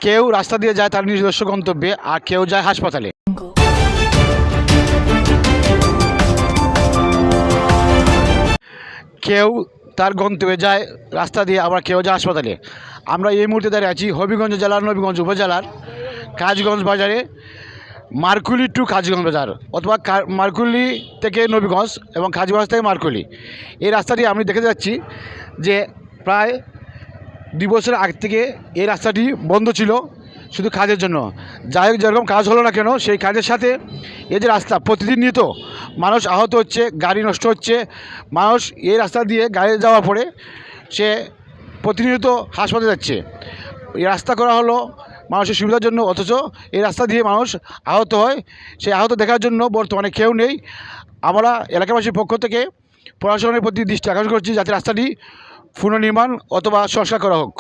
কেউ রাস্তা দিয়ে যায় তার নিজস্ব গন্তব্যে, আর কেউ যায় হাসপাতালে। কেউ তার গন্তব্যে যায় রাস্তা দিয়ে, আবার কেউ যায় হাসপাতালে। আমরা এই মুহূর্তে দাঁড়িয়ে আছি হবিগঞ্জ জেলার নবীগঞ্জ উপজেলার কাজগঞ্জ বাজারে, মারকুলি টু কাজগঞ্জ বাজার, অথবা মারকুলি থেকে নবীগঞ্জ এবং কাজগঞ্জ থেকে মারকুলি। এই রাস্তাটি আমি দেখে যাচ্ছি যে প্রায় 2 বছর আগ থেকে এই রাস্তাটি বন্ধ ছিল শুধু কাজের জন্য। যাই হোক, যেরকম কাজ হলো না কেন, সেই কাজের সাথে এই যে রাস্তা প্রতিদিন নিত মানুষ আহত হচ্ছে, গাড়ি নষ্ট হচ্ছে। মানুষ এই রাস্তা দিয়ে গাড়ি যাওয়া পরে সে প্রতিনিয়ত হাসপাতালে যাচ্ছে। এই রাস্তা করা হলো মানুষের সুবিধার জন্য, অথচ এই রাস্তা দিয়ে মানুষ আহত হয়। সেই আহত দেখার জন্য বর্তমানে কেউ নেই। আমরা এলাকাবাসীর পক্ষ থেকে প্রশাসনের প্রতি দৃষ্টি আকর্ষণ করছি যাতে রাস্তাটি পুনর্নির্মাণ অথবা সংস্কার করা হোক।